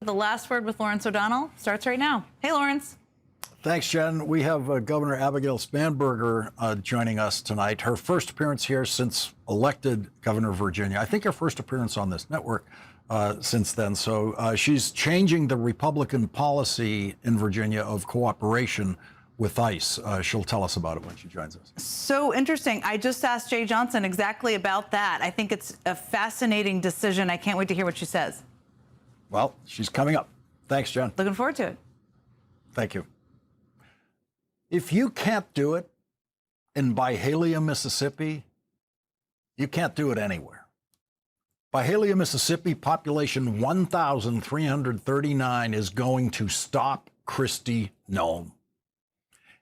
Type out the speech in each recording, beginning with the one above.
The last word with Lawrence O'Donnell starts right now. Hey, Lawrence. Thanks, Jen. We have Governor Abigail Spanberger joining us tonight. Her first appearance here since elected governor of Virginia. I think her first appearance on this network since then. So she's changing the Republican policy in Virginia of cooperation with ICE. She'll tell us about it when she joins us. So interesting. I just asked Jeh Johnson exactly about that. I think it's a fascinating decision. I can't wait to hear what she says. Well, she's coming up. Thanks, Jen. Looking forward to it. Thank you. If you can't do it in Byhalia, Mississippi, you can't do it anywhere. Byhalia, Mississippi, population 1,339 is going to stop Kristi Noem.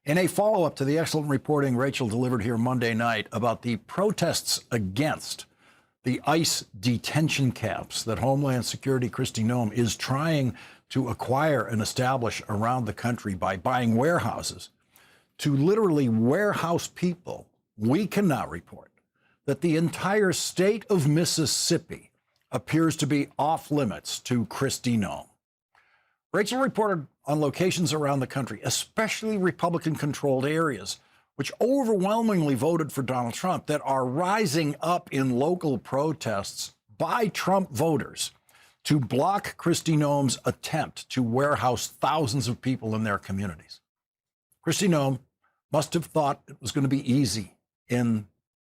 In a follow-up to the excellent reporting Rachel delivered here Monday night about the protests against the ICE detention camps that Homeland Security Kristi Noem is trying to acquire and establish around the country by buying warehouses to literally warehouse people, we can now report that the entire state of Mississippi appears to be off limits to Kristi Noem. Rachel reported on locations around the country, especially Republican-controlled areas, which overwhelmingly voted for Donald Trump, that are rising up in local protests by Trump voters to block Kristi Noem's attempt to warehouse thousands of people in their communities. Kristi Noem must have thought it was going to be easy in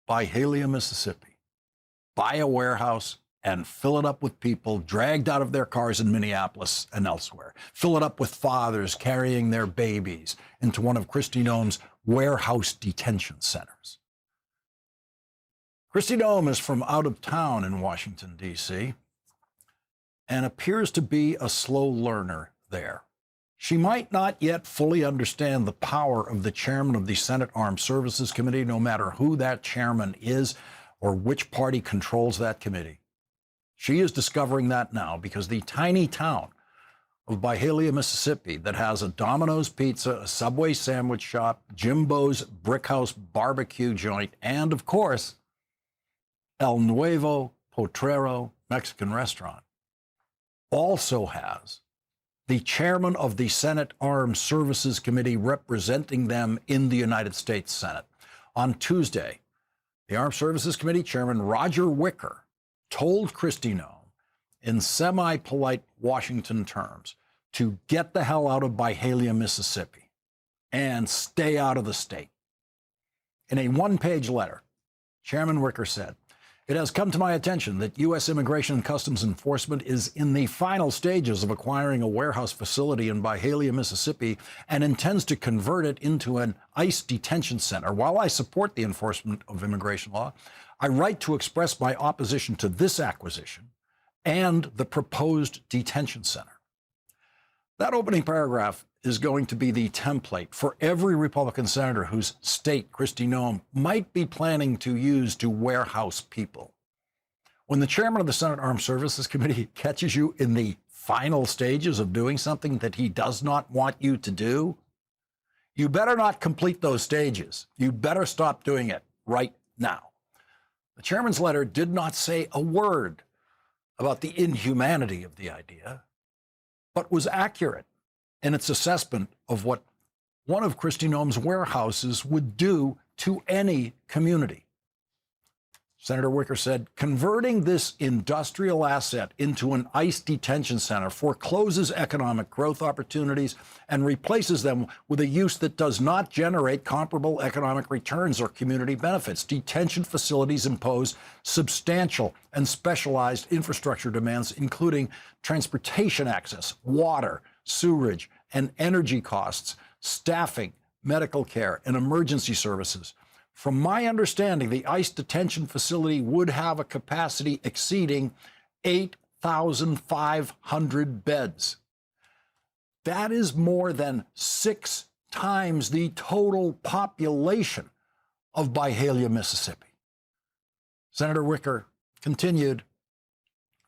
Byhalia, Mississippi. Buy a warehouse and fill it up with people dragged out of their cars in Minneapolis and elsewhere. Fill it up with fathers carrying their babies into one of Kristi Noem's warehouse detention centers. Kristi Noem is from out of town in Washington, D.C., and appears to be a slow learner there. She might not yet fully understand the power of the chairman of the Senate Armed Services Committee, no matter who that chairman is or which party controls that committee. She is discovering that now because the tiny town of Byhalia, Mississippi, that has a Domino's Pizza, a Subway sandwich shop, Jimbo's Brickhouse barbecue joint, and, of course, El Nuevo Potrero Mexican restaurant, also has the chairman of the Senate Armed Services Committee representing them in the United States Senate. On Tuesday, the Armed Services Committee Chairman Roger Wicker told Kristi Noem in semi-polite Washington terms to get the hell out of Byhalia, Mississippi, and stay out of the state. In a one-page letter, Chairman Wicker said, "It has come to my attention that U.S. Immigration and Customs Enforcement is in the final stages of acquiring a warehouse facility in Byhalia, Mississippi, and intends to convert it into an ICE detention center. While I support the enforcement of immigration law, I write to express my opposition to this acquisition and the proposed detention center." That opening paragraph is going to be the template for every Republican senator whose state Kristi Noem might be planning to use to warehouse people. When the chairman of the Senate Armed Services Committee catches you in the final stages of doing something that he does not want you to do, you better not complete those stages. You better stop doing it right now. The chairman's letter did not say a word about the inhumanity of the idea, but was accurate in its assessment of what one of Kristi Noem's warehouses would do to any community. Senator Wicker said, "Converting this industrial asset into an ICE detention center forecloses economic growth opportunities and replaces them with a use that does not generate comparable economic returns or community benefits. Detention facilities impose substantial and specialized infrastructure demands, including transportation access, water, sewerage, and energy costs, staffing, medical care, and emergency services. From my understanding, the ICE detention facility would have a capacity exceeding 8,500 beds. That is more than 6 times the total population of Byhalia, Mississippi." Senator Wicker continued,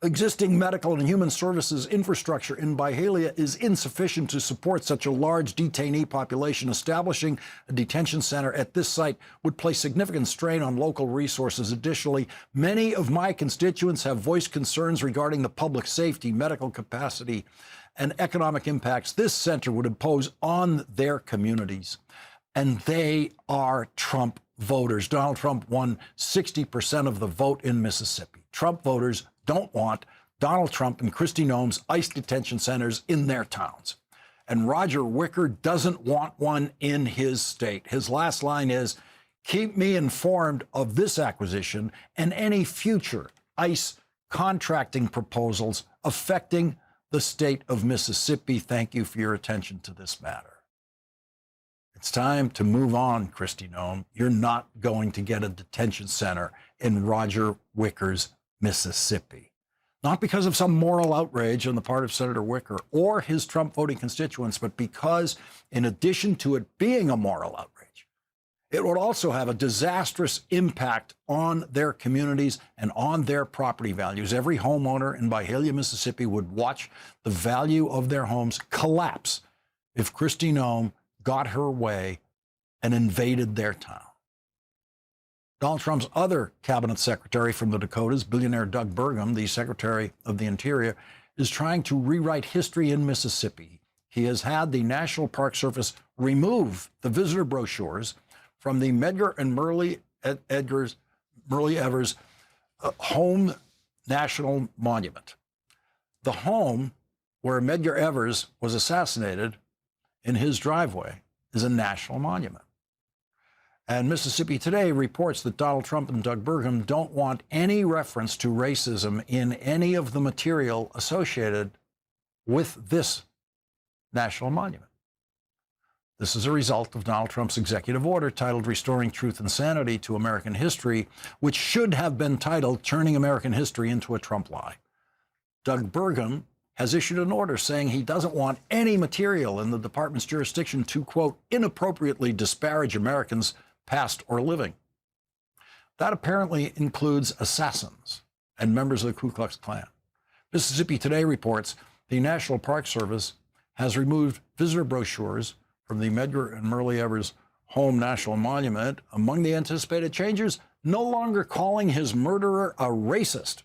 Existing medical and human services infrastructure in Byhalia is insufficient to support such a large detainee population. Establishing a detention center at this site would place significant strain on local resources. Additionally, many of my constituents have voiced concerns regarding the public safety, medical capacity, and economic impacts this center would impose on their communities. And they are Trump voters. Donald Trump won 60% of the vote in Mississippi. Trump voters don't want Donald Trump and Kristi Noem's ICE detention centers in their towns. And Roger Wicker doesn't want one in his state. His last line is, keep me informed of this acquisition and any future ICE contracting proposals affecting the state of Mississippi. Thank you for your attention to this matter. It's time to move on, Kristi Noem. You're not going to get a detention center in Roger Wicker's Mississippi. Not because of some moral outrage on the part of Senator Wicker or his Trump voting constituents, but because, in addition to it being a moral outrage, it would also have a disastrous impact on their communities and on their property values. Every homeowner in Byhalia, Mississippi would watch the value of their homes collapse if Kristi Noem got her way and invaded their town. Donald Trump's other cabinet secretary from the Dakotas, billionaire Doug Burgum, the Secretary of the Interior, is trying to rewrite history in Mississippi. He has had the National Park Service remove the visitor brochures from the Medgar and Murray Evers Home National Monument. The home where Medgar Evers was assassinated in his driveway is a national monument. And Mississippi Today reports that Donald Trump and Doug Burgum don't want any reference to racism in any of the material associated with this national monument. This is a result of Donald Trump's executive order titled Restoring Truth and Sanity to American History, which should have been titled Turning American History into a Trump Lie. Doug Burgum has issued an order saying he doesn't want any material in the department's jurisdiction to, quote, inappropriately disparage Americans past or living. That apparently includes assassins and members of the Ku Klux Klan. Mississippi Today reports the National Park Service has removed visitor brochures from the Medgar and Murray Evers Home National Monument. Among the anticipated changes, no longer calling his murderer a racist.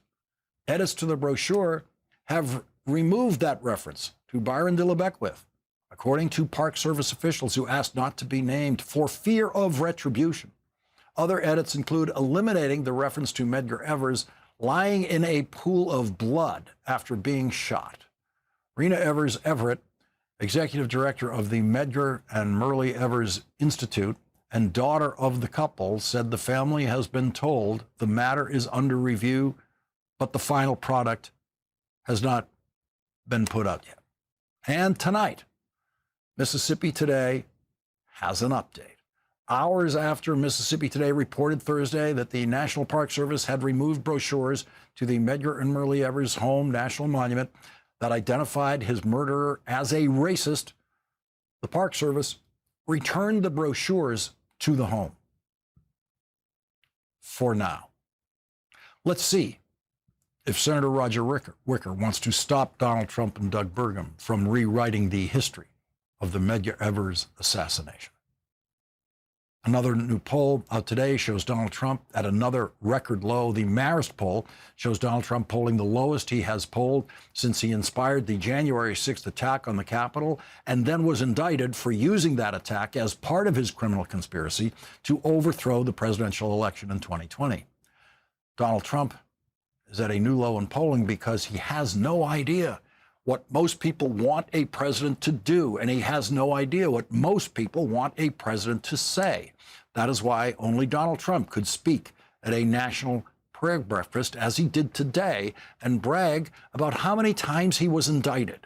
Edits to the brochure have removed that reference to Byron de la Beckwith, according to Park Service officials who asked not to be named for fear of retribution. Other edits include eliminating the reference to Medgar Evers lying in a pool of blood after being shot. Rena Evers Everett, executive director of the Medgar and Murray Evers Institute and daughter of the couple, said the family has been told the matter is under review, but the final product has not been put out yet. And tonight, Mississippi Today has an update. Hours after Mississippi Today reported Thursday that the National Park Service had removed brochures to the Medgar and Murray Evers Home National Monument that identified his murderer as a racist, the Park Service returned the brochures to the home. For now. Let's see if Senator Roger Wicker wants to stop Donald Trump and Doug Burgum from rewriting the history of the Medgar Evers assassination. Another new poll out today shows Donald Trump at another record low. The Marist poll shows Donald Trump polling the lowest he has polled since he inspired the January 6th attack on the Capitol and then was indicted for using that attack as part of his criminal conspiracy to overthrow the presidential election in 2020. Donald Trump is at a new low in polling because he has no idea what most people want a president to do, and he has no idea what most people want a president to say. That is why only Donald Trump could speak at a national prayer breakfast, as he did today, and brag about how many times he was indicted.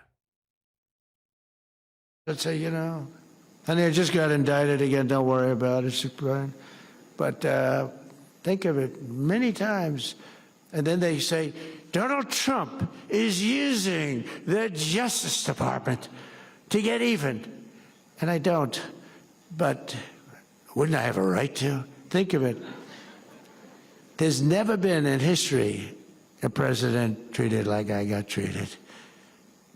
Let's say, honey, I just got indicted again. Don't worry about it, Brian. But think of it many times. And then they say, Donald Trump is using the Justice Department to get even. And I don't. But wouldn't I have a right to? Think of it. There's never been in history a president treated like I got treated.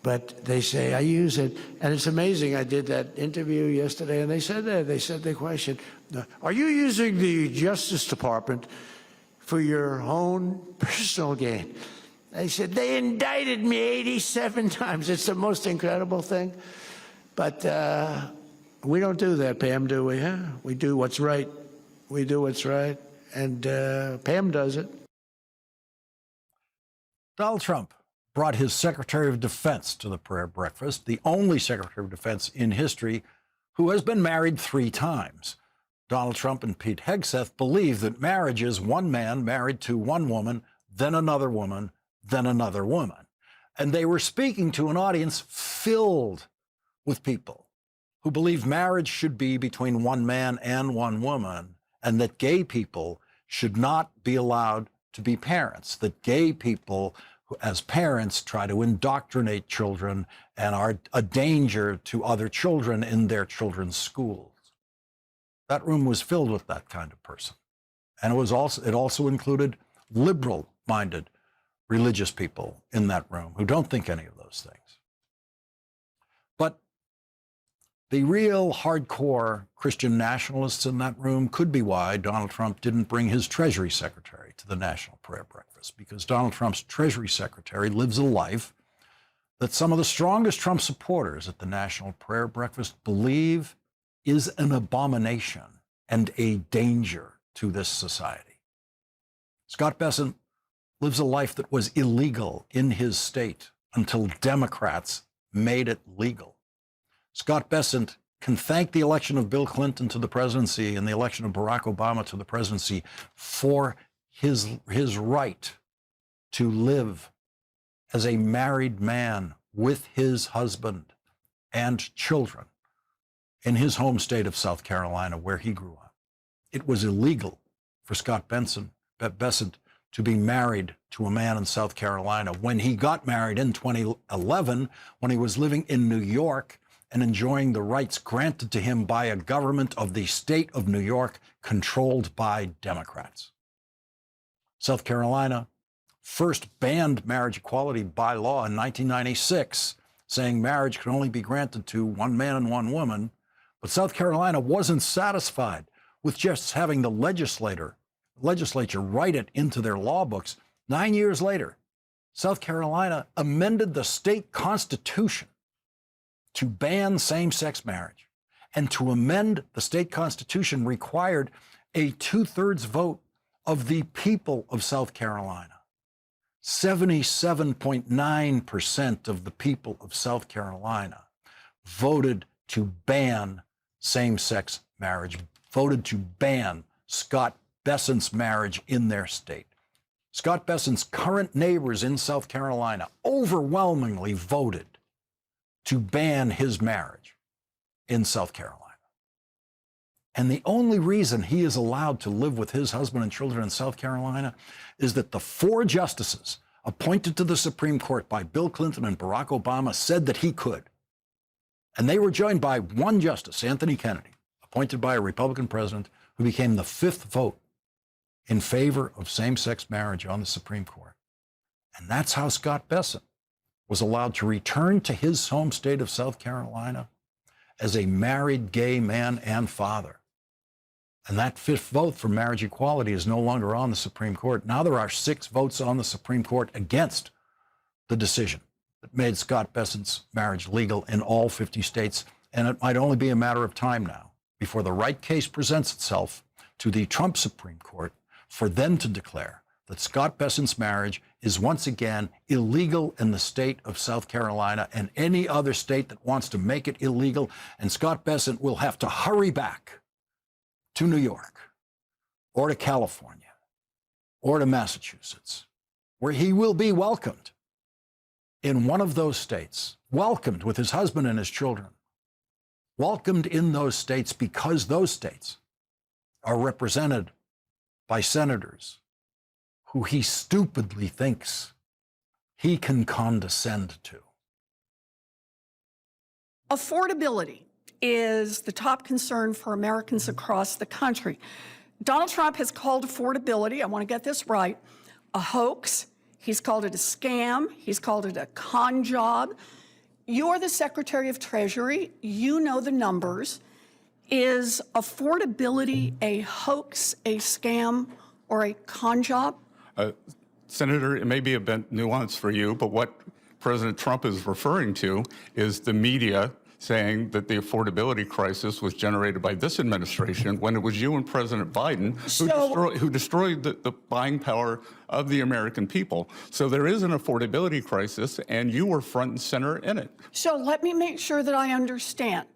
But they say I use it, and it's amazing. I did that interview yesterday, and they said that. They said the question, are you using the Justice Department for your own personal gain? They said, they indicted me 87 times. It's the most incredible thing. But we don't do that, Pam, do we? Huh? We do what's right. We do what's right, and Pam does it. Donald Trump brought his Secretary of Defense to the prayer breakfast, the only Secretary of Defense in history who has been married 3 times. Donald Trump and Pete Hegseth believe that marriage is one man married to one woman, then another woman, then another woman. And they were speaking to an audience filled with people who believe marriage should be between one man and one woman, and that gay people should not be allowed to be parents, that gay people who, as parents, try to indoctrinate children and are a danger to other children in their children's schools. That room was filled with that kind of person. And it also included liberal-minded religious people in that room who don't think any of those things. But the real hardcore Christian nationalists in that room could be why Donald Trump didn't bring his Treasury Secretary to the National Prayer Breakfast, because Donald Trump's Treasury Secretary lives a life that some of the strongest Trump supporters at the National Prayer Breakfast believe is an abomination and a danger to this society. Scott Bessent lives a life that was illegal in his state until Democrats made it legal. Scott Bessent can thank the election of Bill Clinton to the presidency and the election of Barack Obama to the presidency for his right to live as a married man with his husband and children in his home state of South Carolina, where he grew up. It was illegal for Scott Bessent to be married to a man in South Carolina. When he got married in 2011, when he was living in New York and enjoying the rights granted to him by a government of the state of New York controlled by Democrats. South Carolina first banned marriage equality by law in 1996, saying marriage could only be granted to one man and one woman. But South Carolina wasn't satisfied with just having the legislature write it into their law books. 9 years later, South Carolina amended the state constitution to ban same-sex marriage. And to amend the state constitution required a 2/3 vote of the people of South Carolina. 77.9% of the people of South Carolina voted to ban same-sex marriage, voted to ban Scott Bessent's marriage in their state. Scott Bessent's current neighbors in South Carolina overwhelmingly voted to ban his marriage in South Carolina. And the only reason he is allowed to live with his husband and children in South Carolina is that the 4 justices appointed to the Supreme Court by Bill Clinton and Barack Obama said that he could. And they were joined by one justice, Anthony Kennedy, appointed by a Republican president, who became the 5th vote in favor of same-sex marriage on the Supreme Court. And that's how Scott Bessent was allowed to return to his home state of South Carolina as a married gay man and father. And that 5th vote for marriage equality is no longer on the Supreme Court. Now there are 6 votes on the Supreme Court against the decision that made Scott Bessent's marriage legal in all 50 states. And it might only be a matter of time now before the right case presents itself to the Trump Supreme Court for them to declare that Scott Bessent's marriage is once again illegal in the state of South Carolina and any other state that wants to make it illegal. And Scott Bessent will have to hurry back to New York or to California or to Massachusetts, where he will be welcomed in one of those states, welcomed with his husband and his children, welcomed in those states because those states are represented by senators who he stupidly thinks he can condescend to. Affordability is the top concern for Americans across the country. Donald Trump has called affordability, I want to get this right, a hoax. He's called it a scam. He's called it a con job. You're the Secretary of Treasury. You know the numbers. Is affordability a hoax, a scam, or a con job? Senator, it may be a bit nuanced for you, but what President Trump is referring to is the media saying that the affordability crisis was generated by this administration when it was you and President Biden who destroyed the buying power of the American people. So there is an affordability crisis, and you were front and center in it. So let me make sure that I understand.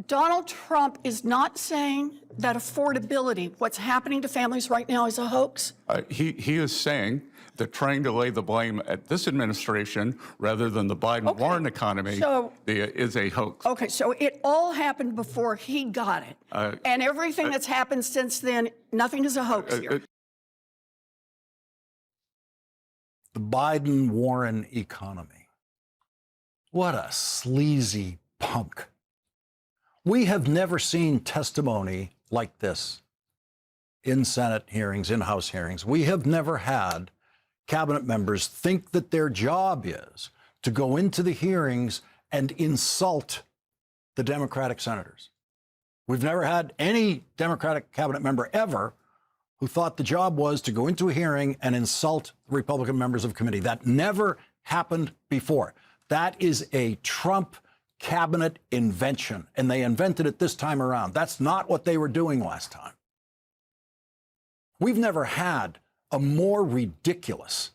Donald Trump is not saying that affordability, what's happening to families right now, is a hoax? He is saying that trying to lay the blame at this administration rather than the Biden-Warren economy is a hoax. Okay, so it all happened before he got it. And everything that's happened since then, nothing is a hoax here. The Biden-Warren economy. What a sleazy punk. We have never seen testimony like this in Senate hearings, in House hearings. We have never had cabinet members think that their job is to go into the hearings and insult the Democratic senators. We've never had any Democratic cabinet member ever who thought the job was to go into a hearing and insult the Republican members of committee. That never happened before. That is a Trump cabinet invention, and they invented it this time around. That's not what they were doing last time. We've never had a more ridiculous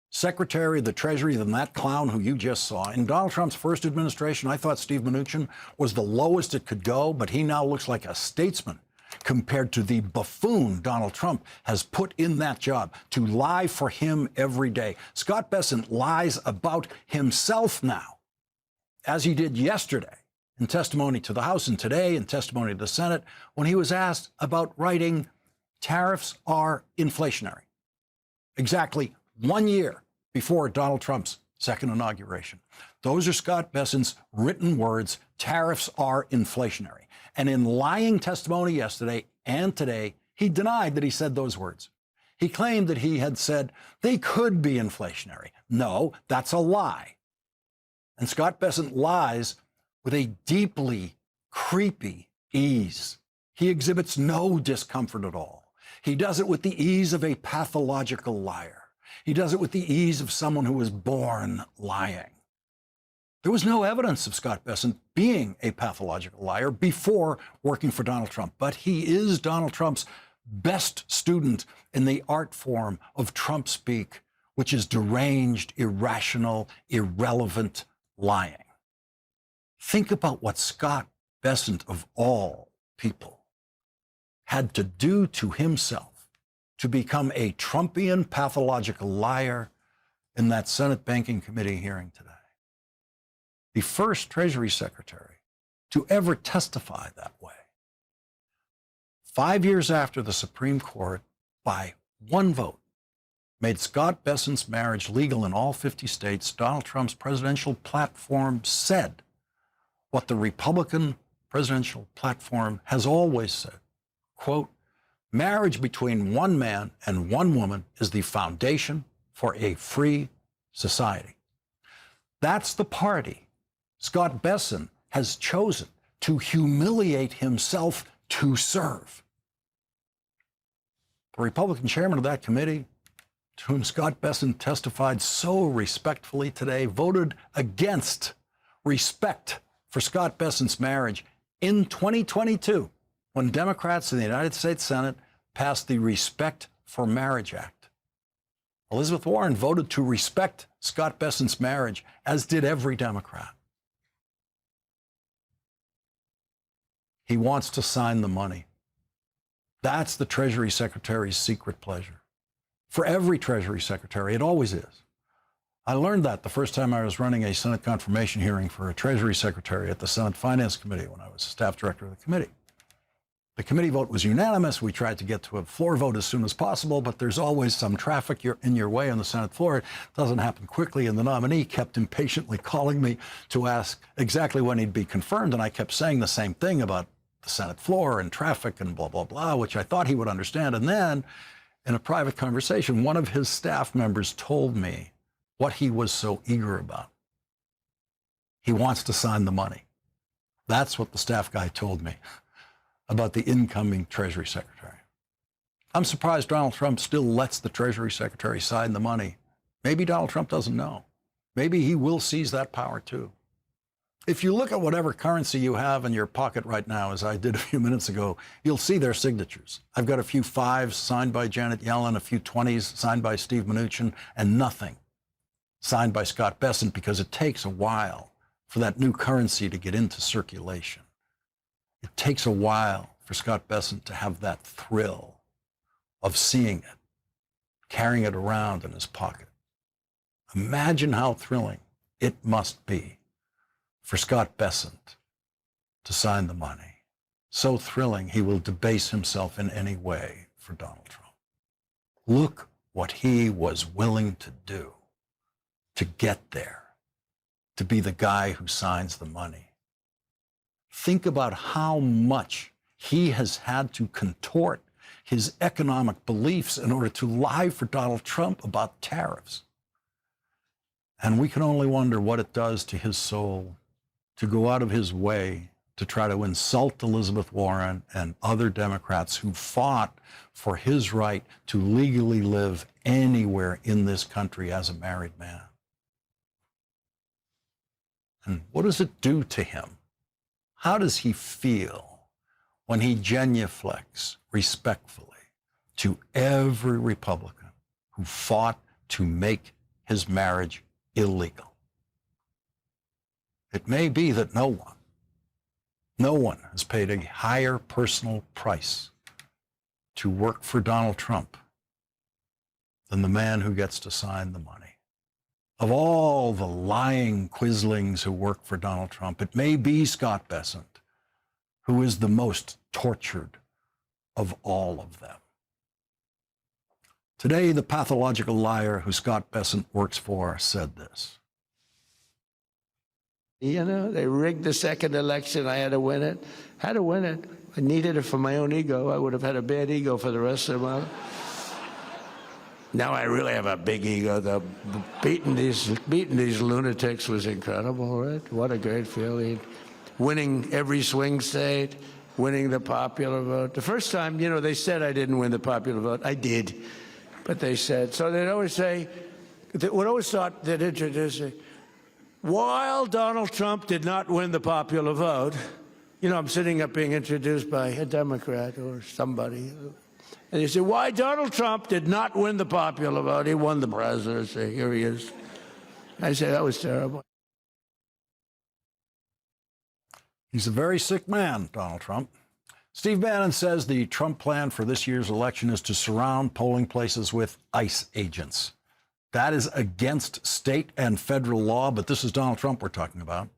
Secretary of the Treasury than that clown who you just saw. In Donald Trump's first administration, I thought Steve Mnuchin was the lowest it could go, but he now looks like a statesman compared to the buffoon Donald Trump has put in that job to lie for him every day. Scott Bessent lies about himself now, as he did yesterday in testimony to the House and today in testimony to the Senate when he was asked about writing tariffs are inflationary. Exactly 1 year before Donald Trump's second inauguration. Those are Scott Bessent's written words, tariffs are inflationary. And in lying testimony yesterday and today, he denied that he said those words. He claimed that he had said they could be inflationary. No, that's a lie. And Scott Bessent lies with a deeply creepy ease. He exhibits no discomfort at all. He does it with the ease of a pathological liar. He does it with the ease of someone who was born lying. There was no evidence of Scott Bessent being a pathological liar before working for Donald Trump, but he is Donald Trump's best student in the art form of Trump speak, which is deranged, irrational, irrelevant lying. Think about what Scott Bessent, of all people, had to do to himself to become a Trumpian pathological liar in that Senate Banking Committee hearing today. The first Treasury Secretary to ever testify that way. 5 years after the Supreme Court, by one vote, made Scott Bessent's marriage legal in all 50 states, Donald Trump's presidential platform said what the Republican presidential platform has always said, quote, marriage between one man and one woman is the foundation for a free society. That's the party Scott Bessent has chosen to humiliate himself to serve. The Republican chairman of that committee, to whom Scott Bessent testified so respectfully today, voted against respect for Scott Bessent's marriage in 2022 when Democrats in the United States Senate passed the Respect for Marriage Act. Elizabeth Warren voted to respect Scott Bessent's marriage, as did every Democrat. He wants to sign the money. That's the Treasury Secretary's secret pleasure. For every Treasury Secretary, it always is. I learned that the first time I was running a Senate confirmation hearing for a Treasury Secretary at the Senate Finance Committee when I was staff director of the committee. The committee vote was unanimous. We tried to get to a floor vote as soon as possible, but there's always some traffic in your way on the Senate floor. It doesn't happen quickly, and the nominee kept impatiently calling me to ask exactly when he'd be confirmed, and I kept saying the same thing about the Senate floor and traffic and blah, blah, blah, which I thought he would understand. And then, in a private conversation, one of his staff members told me what he was so eager about. He wants to sign the money. That's what the staff guy told me about the incoming Treasury Secretary. I'm surprised Donald Trump still lets the Treasury Secretary sign the money. Maybe Donald Trump doesn't know. Maybe he will seize that power too. If you look at whatever currency you have in your pocket right now, as I did a few minutes ago, you'll see their signatures. I've got a few 5s signed by Janet Yellen, a few 20s signed by Steve Mnuchin, and nothing signed by Scott Bessent, because it takes a while for that new currency to get into circulation. It takes a while for Scott Bessent to have that thrill of seeing it, carrying it around in his pocket. Imagine how thrilling it must be for Scott Bessent to sign the money. So thrilling, he will debase himself in any way for Donald Trump. Look what he was willing to do to get there, to be the guy who signs the money. Think about how much he has had to contort his economic beliefs in order to lie for Donald Trump about tariffs. And we can only wonder what it does to his soul to go out of his way to try to insult Elizabeth Warren and other Democrats who fought for his right to legally live anywhere in this country as a married man. And what does it do to him? How does he feel when he genuflects respectfully to every Republican who fought to make his marriage illegal? It may be that no one has paid a higher personal price to work for Donald Trump than the man who gets to sign the money. Of all the lying quislings who work for Donald Trump, it may be Scott Bessent who is the most tortured of all of them. Today, the pathological liar who Scott Bessent works for said this. You know, they rigged the second election. I had to win it. Had to win it. I needed it for my own ego. I would have had a bad ego for the rest of my life. Now I really have a big ego. The beating these lunatics was incredible, right? What a great feeling. Winning every swing state, winning the popular vote. The first time, you know, they said I didn't win the popular vote. I did. But they said, so they'd always say, they would always thought they'd introduce it. While Donald Trump did not win the popular vote, you know, I'm sitting up being introduced by a Democrat or somebody. And they say, why Donald Trump did not win the popular vote? He won the presidency. Here he is. I say, that was terrible. He's a very sick man, Donald Trump. Steve Bannon says the Trump plan for this year's election is to surround polling places with ICE agents. That is against state and federal law, but this is Donald Trump we're talking about.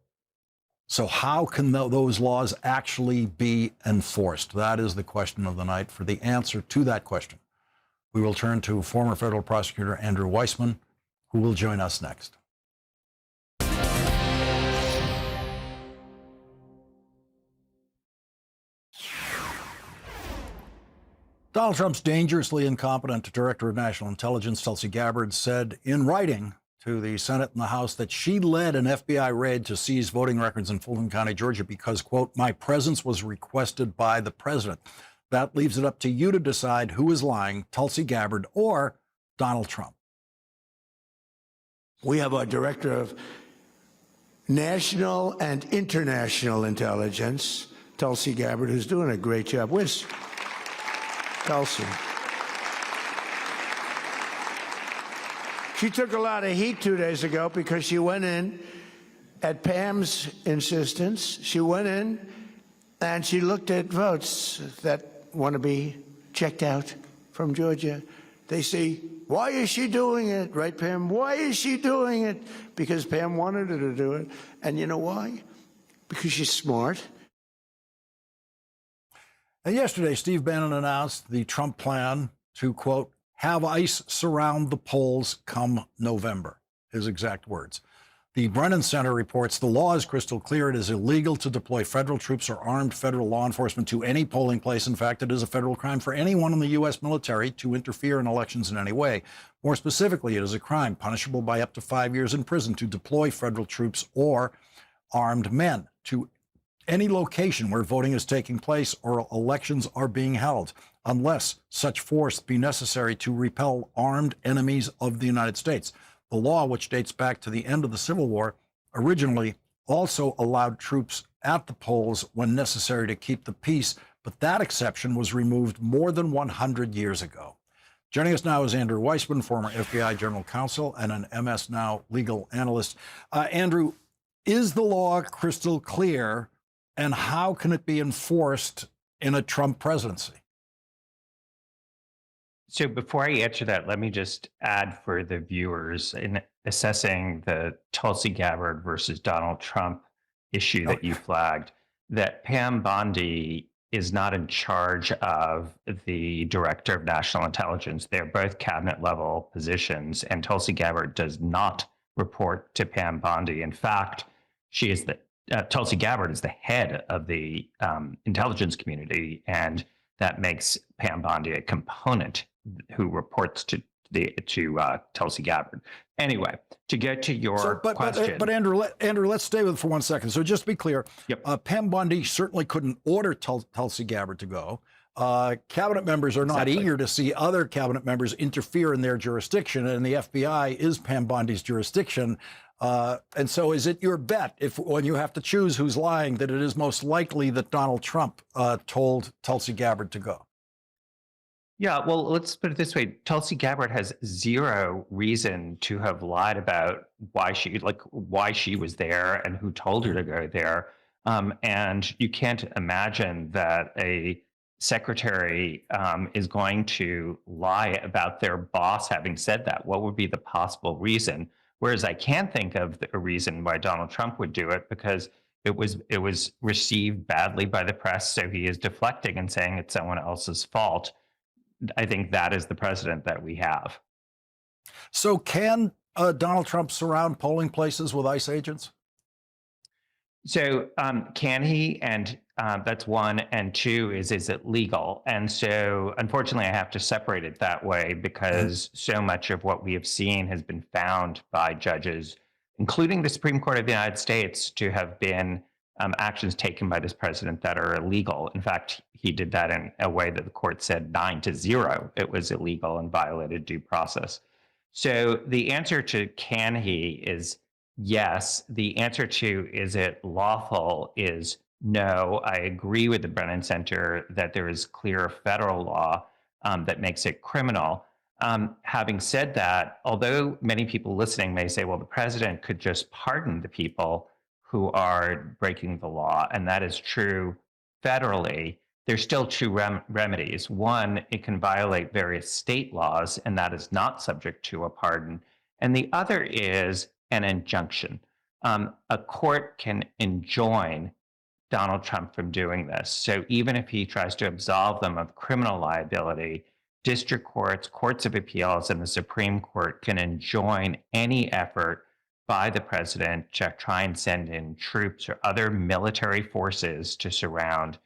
So how can those laws actually be enforced? That is the question of the night. For the answer to that question, we will turn to former federal prosecutor Andrew Weissmann, who will join us next. Donald Trump's dangerously incompetent director of national intelligence, Tulsi Gabbard, said in writing to the Senate and the House that she led an FBI raid to seize voting records in Fulton County, Georgia, because, quote, my presence was requested by the president. That leaves it up to you to decide who is lying, Tulsi Gabbard or Donald Trump. We have our director of national and international intelligence, Tulsi Gabbard, who's doing a great job. Where's Tulsi? She took a lot of heat 2 days ago because she went in at Pam's insistence. She went in and she looked at votes that want to be checked out from Georgia. They say, why is she doing it? Right, Pam? Why is she doing it? Because Pam wanted her to do it. And you know why? Because she's smart. And yesterday, Steve Bannon announced the Trump plan to, quote, have ICE surround the polls come November, his exact words. The Brennan Center reports the law is crystal clear. It is illegal to deploy federal troops or armed federal law enforcement to any polling place. In fact, it is a federal crime for anyone in the U.S. military to interfere in elections in any way. More specifically, it is a crime punishable by up to 5 years in prison to deploy federal troops or armed men to any location where voting is taking place or elections are being held, unless such force be necessary to repel armed enemies of the United States. The law, which dates back to the end of the Civil War, originally also allowed troops at the polls when necessary to keep the peace, but that exception was removed more than 100 years ago. Joining us now is Andrew Weissmann, former FBI General Counsel and an MS Now legal analyst. Andrew, is the law crystal clear, and how can it be enforced in a Trump presidency? So before I answer that, let me just add for the viewers in assessing the Tulsi Gabbard versus Donald Trump issue that you flagged, that Pam Bondi is not in charge of the Director of National Intelligence. They're both cabinet level positions, and Tulsi Gabbard does not report to Pam Bondi. In fact, she is Tulsi Gabbard is the head of the intelligence community, and that makes Pam Bondi a component who reports to Tulsi Gabbard. Anyway, to get to your question. But Andrew, let's stay with it for 1 second. So just to be clear, Yep. Pam Bondi certainly couldn't order Tulsi Gabbard to go. Cabinet members are not eager to see other cabinet members interfere in their jurisdiction, and the FBI is Pam Bondi's jurisdiction. And so is it your bet, when you have to choose who's lying, that it is most likely that Donald Trump told Tulsi Gabbard to go? Yeah, well, let's put it this way. Tulsi Gabbard has zero reason to have lied about why she was there and who told her to go there. And you can't imagine that a secretary is going to lie about their boss having said that. What would be the possible reason? Whereas I can think of a reason why Donald Trump would do it, because it was received badly by the press, so he is deflecting and saying it's someone else's fault. I think that is the president that we have. So can Donald Trump surround polling places with ICE agents? So can he? And that's one. And two is it legal? And so unfortunately, I have to separate it that way, because so much of what we have seen has been found by judges, including the Supreme Court of the United States, to have been actions taken by this president that are illegal. In fact, he did that in a way that the court said 9-0. It was illegal and violated due process. So the answer to can he is yes. The answer to is it lawful is no. I agree with the Brennan Center that there is clear federal law that makes it criminal. Having said that, although many people listening may say, well, the president could just pardon the people who are breaking the law, and that is true federally, there's still two remedies. One, it can violate various state laws, and that is not subject to a pardon. And the other is an injunction. A court can enjoin Donald Trump from doing this. So even if he tries to absolve them of criminal liability, district courts, courts of appeals, and the Supreme Court can enjoin any effort by the president to try and send in troops or other military forces to surround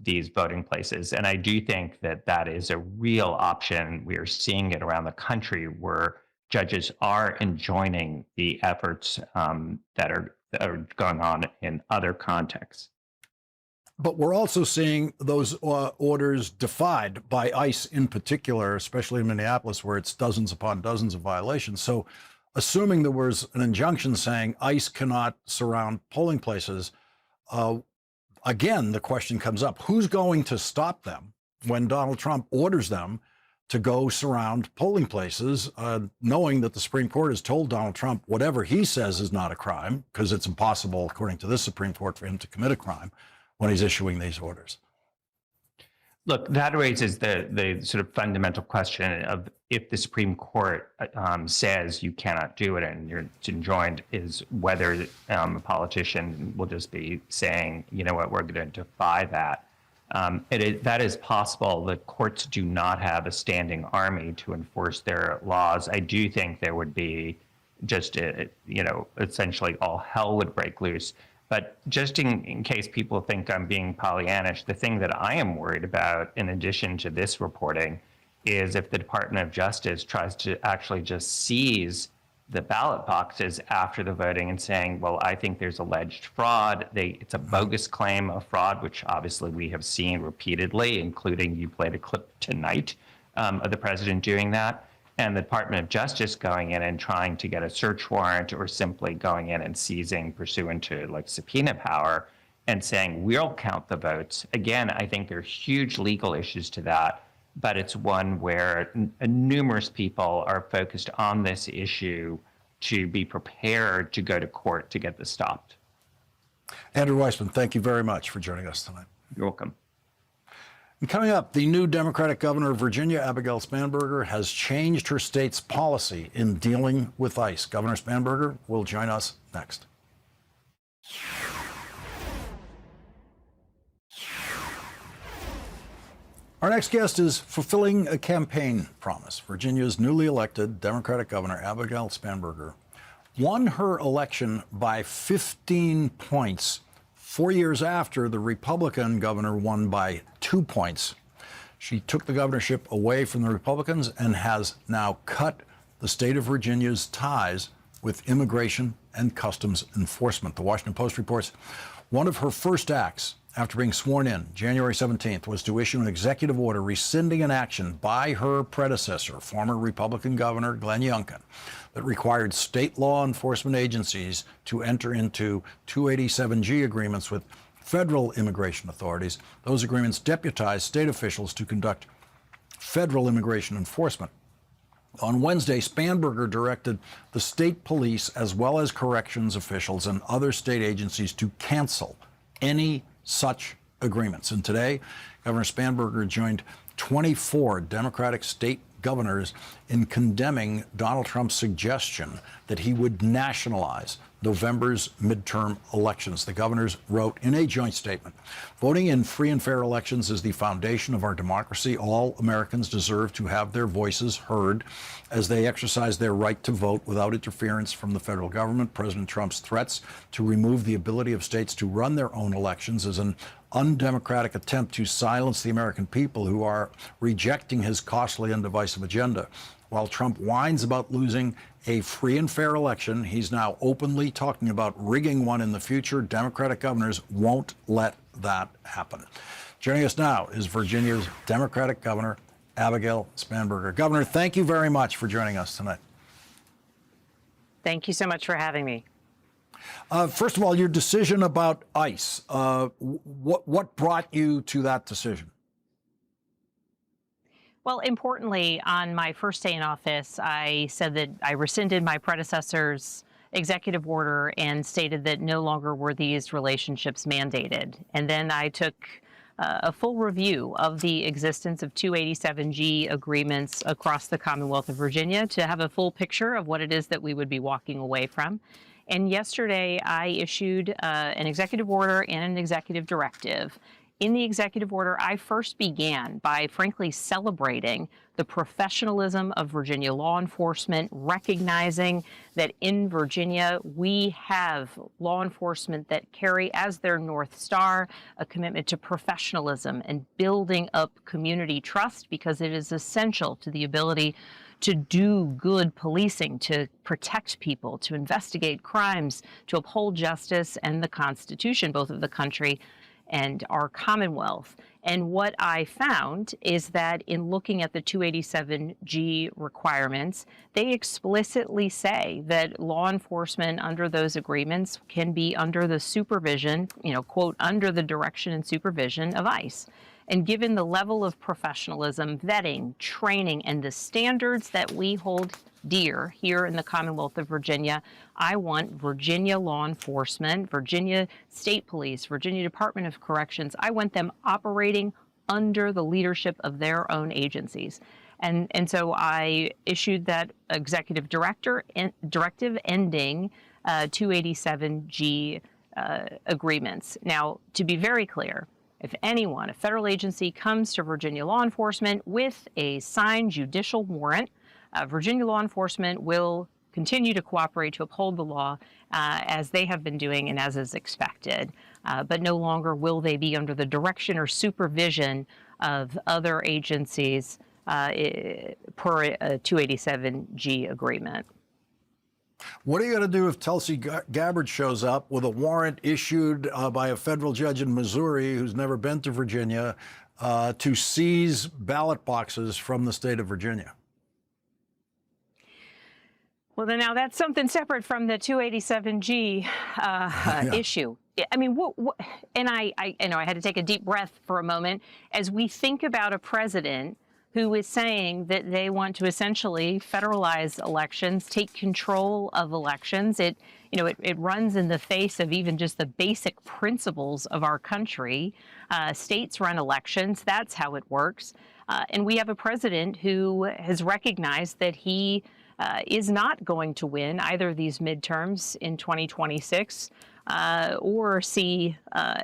these voting places. And I do think that that is a real option. We are seeing it around the country where judges are enjoining the efforts that are going on in other contexts. But we're also seeing those orders defied by ICE in particular, especially in Minneapolis, where it's dozens upon dozens of violations. So assuming there was an injunction saying ICE cannot surround polling places, again, the question comes up, who's going to stop them when Donald Trump orders them to go surround polling places, knowing that the Supreme Court has told Donald Trump whatever he says is not a crime, because it's impossible, according to this Supreme Court, for him to commit a crime when he's issuing these orders? Look, that raises the sort of fundamental question of if the Supreme Court says you cannot do it and you're enjoined, is whether a politician will just be saying, you know what, we're going to defy that. That is possible. The courts do not have a standing army to enforce their laws. I do think there would be just, essentially all hell would break loose. But just in case people think I'm being Pollyannish, the thing that I am worried about, in addition to this reporting, is if the Department of Justice tries to actually just seize the ballot boxes after the voting and saying, well, I think there's alleged fraud. It's a bogus claim of fraud, which obviously we have seen repeatedly, including you played a clip tonight of the president doing that. And the Department of Justice going in and trying to get a search warrant, or simply going in and seizing pursuant to like subpoena power and saying, we'll count the votes. Again, I think there are huge legal issues to that, but it's one where numerous people are focused on this issue to be prepared to go to court to get this stopped. Andrew Weissmann, thank you very much for joining us tonight. You're welcome. And coming up, the new Democratic governor of Virginia, Abigail Spanberger, has changed her state's policy in dealing with ICE. Governor Spanberger will join us next. Our next guest is fulfilling a campaign promise. Virginia's newly elected Democratic governor, Abigail Spanberger, won her election by 15 points 4 years after the Republican governor won by 2 points. She took the governorship away from the Republicans and has now cut the state of Virginia's ties with immigration and customs enforcement. The Washington Post reports one of her first acts after being sworn in January 17th was to issue an executive order rescinding an action by her predecessor, former Republican Governor Glenn Youngkin, that required state law enforcement agencies to enter into 287G agreements with federal immigration authorities. Those agreements deputize state officials to conduct federal immigration enforcement. On Wednesday, Spanberger directed the state police as well as corrections officials and other state agencies to cancel any such agreements. And today, Governor Spanberger joined 24 Democratic state governors in condemning Donald Trump's suggestion that he would nationalize November's midterm elections. The governors wrote in a joint statement, voting in free and fair elections is the foundation of our democracy. All Americans deserve to have their voices heard as they exercise their right to vote without interference from the federal government. President Trump's threats to remove the ability of states to run their own elections is an undemocratic attempt to silence the American people who are rejecting his costly and divisive agenda. While Trump whines about losing a free and fair election, he's now openly talking about rigging one in the future. Democratic governors won't let that happen. Joining us now is Virginia's Democratic Governor, Abigail Spanberger. Governor, thank you very much for joining us tonight. Thank you so much for having me. First of all, your decision about ICE. What brought you to that decision? Well, importantly, on my first day in office, I said that I rescinded my predecessor's executive order and stated that no longer were these relationships mandated. And then I took a full review of the existence of 287G agreements across the Commonwealth of Virginia to have a full picture of what it is that we would be walking away from. And yesterday, I issued an executive order and an executive directive. In the executive order, I first began by frankly celebrating the professionalism of Virginia law enforcement, recognizing that in Virginia, we have law enforcement that carry as their North Star a commitment to professionalism and building up community trust, because it is essential to the ability to do good policing, to protect people, to investigate crimes, to uphold justice and the Constitution, both of the country and our Commonwealth. And what I found is that in looking at the 287G requirements, they explicitly say that law enforcement under those agreements can be under the supervision, quote, under the direction and supervision of ICE. And given the level of professionalism, vetting, training, and the standards that we hold dear here in the Commonwealth of Virginia, I want Virginia law enforcement, Virginia State Police, Virginia Department of Corrections, I want them operating under the leadership of their own agencies. And so I issued that executive directive ending 287G agreements. Now, to be very clear, if anyone, a federal agency, comes to Virginia law enforcement with a signed judicial warrant, Virginia law enforcement will continue to cooperate to uphold the law as they have been doing and as is expected. But no longer will they be under the direction or supervision of other agencies per a 287G agreement. What are you going to do if Tulsi Gabbard shows up with a warrant issued by a federal judge in Missouri who's never been to Virginia to seize ballot boxes from the state of Virginia? Well, then now that's something separate from the 287G issue. I mean, and I know I had to take a deep breath for a moment as we think about a president who is saying that they want to essentially federalize elections, take control of elections. It runs in the face of even just the basic principles of our country. States run elections. That's how it works. And we have a president who has recognized that he is not going to win either of these midterms in 2026 or see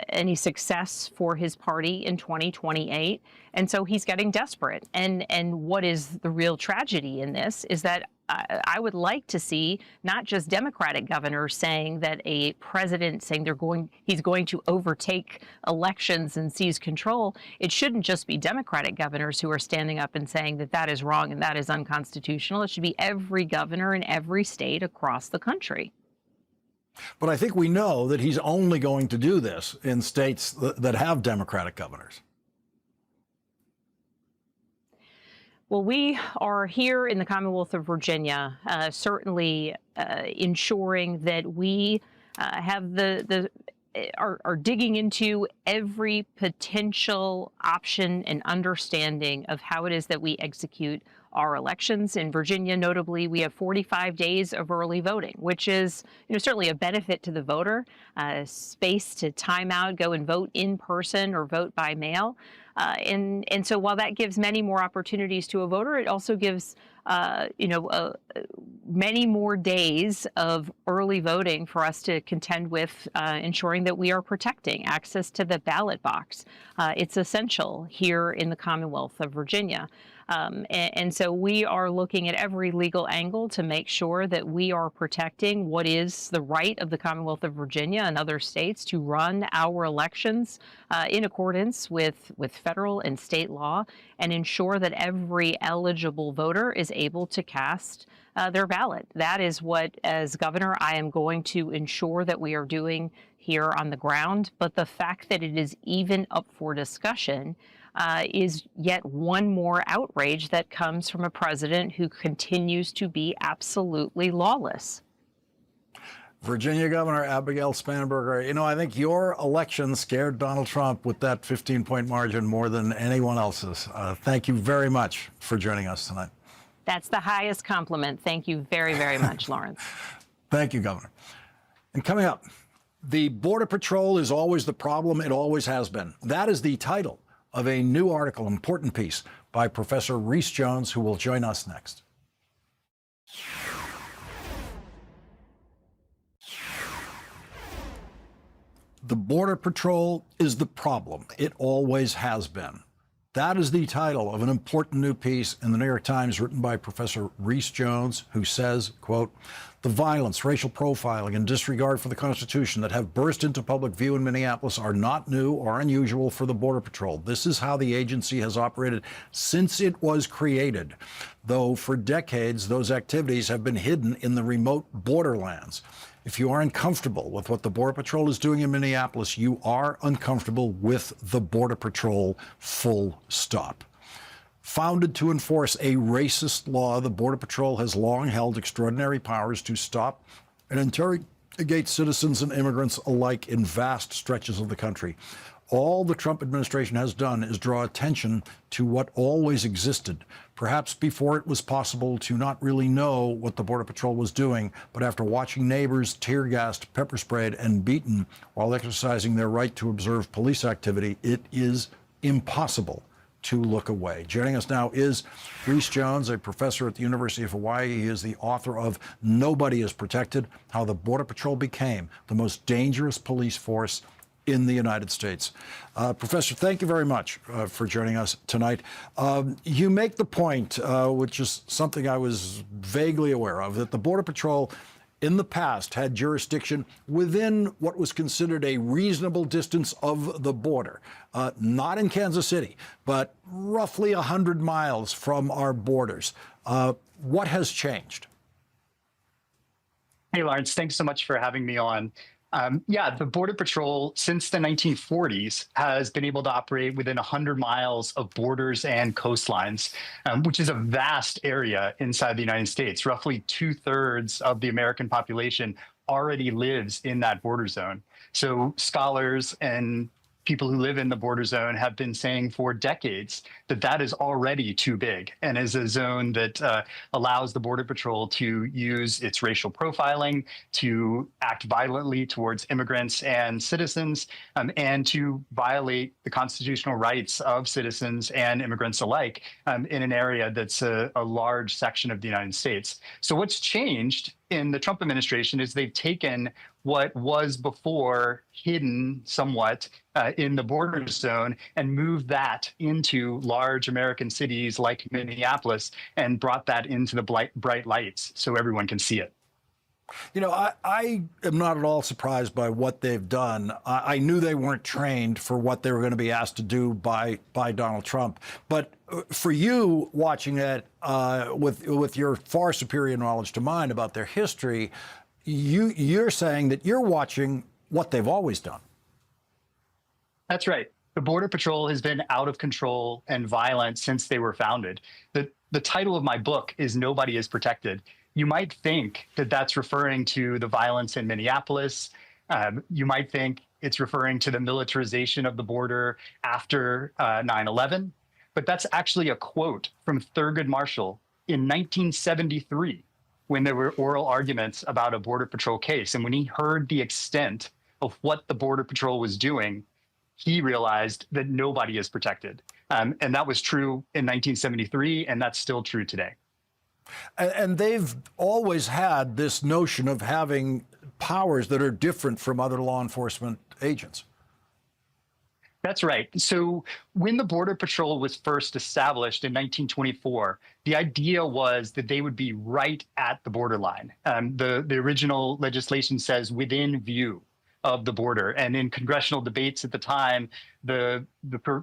any success for his party in 2028. And so he's getting desperate. And what is the real tragedy in this is that I would like to see not just Democratic governors saying that a president saying he's going to overtake elections and seize control. It shouldn't just be Democratic governors who are standing up and saying that that is wrong and that is unconstitutional. It should be every governor in every state across the country. But I think we know that he's only going to do this in states that have Democratic governors. Well, we are here in the Commonwealth of Virginia, certainly ensuring that we have are digging into every potential option and understanding of how it is that we execute our elections. In Virginia, notably, we have 45 days of early voting, which is certainly a benefit to the voter, space to time out, go and vote in person or vote by mail. And so while that gives many more opportunities to a voter, it also gives many more days of early voting for us to contend with ensuring that we are protecting access to the ballot box. It's essential here in the Commonwealth of Virginia. And so we are looking at every legal angle to make sure that we are protecting what is the right of the Commonwealth of Virginia and other states to run our elections in accordance with federal and state law and ensure that every eligible voter is able to cast their ballot. That is what, as governor, I am going to ensure that we are doing here on the ground. But the fact that it is even up for discussion is yet one more outrage that comes from a president who continues to be absolutely lawless. Virginia Governor Abigail Spanberger, I think your election scared Donald Trump with that 15-point margin more than anyone else's. Thank you very much for joining us tonight. That's the highest compliment. Thank you very, very much, Lawrence. Thank you, Governor. And coming up, the Border Patrol is always the problem. It always has been. That is the title of a new article, important piece, by Professor Rhys Jones, who will join us next. The Border Patrol is the problem. It always has been. That is the title of an important new piece in the New York Times written by Professor Rhys Jones, who says, quote, "The violence, racial profiling, and disregard for the Constitution that have burst into public view in Minneapolis are not new or unusual for the Border Patrol. This is how the agency has operated since it was created, though for decades those activities have been hidden in the remote borderlands. If you are uncomfortable with what the Border Patrol is doing in Minneapolis, you are uncomfortable with the Border Patrol, full stop. Founded to enforce a racist law, the Border Patrol has long held extraordinary powers to stop and interrogate citizens and immigrants alike in vast stretches of the country. All the Trump administration has done is draw attention to what always existed, perhaps before it was possible to not really know what the Border Patrol was doing, but after watching neighbors tear-gassed, pepper-sprayed, and beaten while exercising their right to observe police activity, it is impossible to look away." Joining us now is Rhys Jones, a professor at the University of Hawaii. He is the author of Nobody is Protected: How the Border Patrol Became the Most Dangerous Police Force in the United States. Professor, thank you very much for joining us tonight. You make the point, which is something I was vaguely aware of, that the Border Patrol in the past had jurisdiction within what was considered a reasonable distance of the border, not in Kansas City, but roughly 100 miles from our borders. What has changed? Hey, Lawrence, thanks so much for having me on. Yeah, the Border Patrol since the 1940s has been able to operate within 100 miles of borders and coastlines, which is a vast area inside the United States. Roughly 2/3 of the American population already lives in that border zone. So scholars and people who live in the border zone have been saying for decades that that is already too big and is a zone that allows the Border Patrol to use its racial profiling, to act violently towards immigrants and citizens, and to violate the constitutional rights of citizens and immigrants alike in an area that's a large section of the United States. So what's changed in the Trump administration is they've taken what was before hidden somewhat in the border zone and moved that into large American cities like Minneapolis and brought that into the bright lights so everyone can see it. You know, I am not at all surprised by what they've done. I knew they weren't trained for what they were going to be asked to do by Donald Trump. But for you watching it with your far superior knowledge to mine about their history, you're saying that you're watching what they've always done. That's right. The Border Patrol has been out of control and violent since they were founded. The title of my book is Nobody is Protected. You might think that that's referring to the violence in Minneapolis. You might think it's referring to the militarization of the border after 9/11. But that's actually a quote from Thurgood Marshall in 1973, when there were oral arguments about a Border Patrol case. And when he heard the extent of what the Border Patrol was doing, he realized that nobody is protected. And that was true in 1973, and that's still true today. And they've always had this notion of having powers that are different from other law enforcement agents. That's right. So when the Border Patrol was first established in 1924, the idea was that they would be right at the borderline. The original legislation says within view of the border. And in congressional debates at the time, the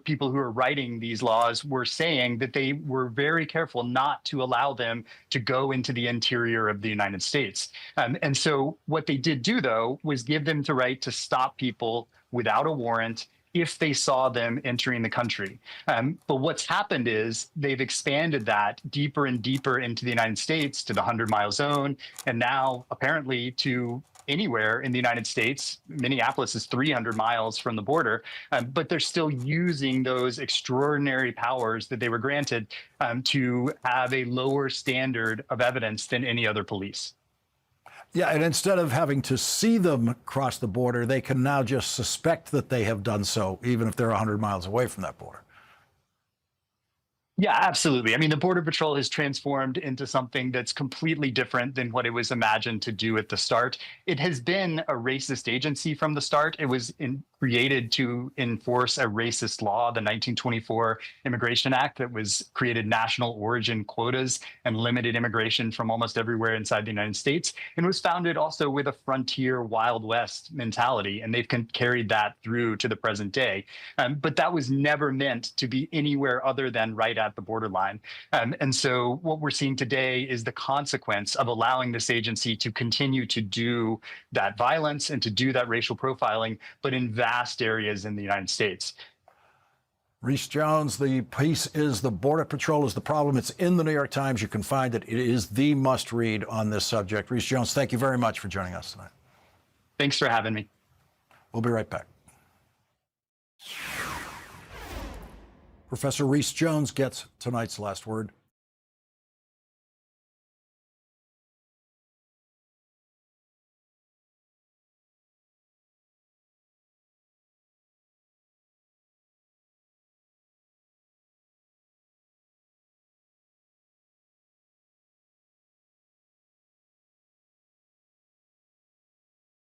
people who were writing these laws were saying that they were very careful not to allow them to go into the interior of the United States. And so what they did do, though, was give them the right to stop people without a warrant if they saw them entering the country. But what's happened is they've expanded that deeper and deeper into the United States to the 100-mile zone, and now apparently to anywhere in the United States. Minneapolis is 300 miles from the border, but they're still using those extraordinary powers that they were granted to have a lower standard of evidence than any other police. Yeah, and instead of having to see them cross the border, they can now just suspect that they have done so, even if they're 100 miles away from that border. Yeah, absolutely. I mean, the Border Patrol has transformed into something that's completely different than what it was imagined to do at the start. It has been a racist agency from the start. It was created to enforce a racist law, the 1924 Immigration Act, that was created national origin quotas and limited immigration from almost everywhere inside the United States, and was founded also with a frontier Wild West mentality, and they've carried that through to the present day. But that was never meant to be anywhere other than right at the borderline. And so what we're seeing today is the consequence of allowing this agency to continue to do that violence and to do that racial profiling, but in vast areas in the United States. Rhys Jones, the piece is The Border Patrol is the Problem. It's in the New York Times. You can find it. It is the must read on this subject. Rhys Jones, thank you very much for joining us tonight. Thanks for having me. We'll be right back. Professor Rhys Jones gets tonight's last word.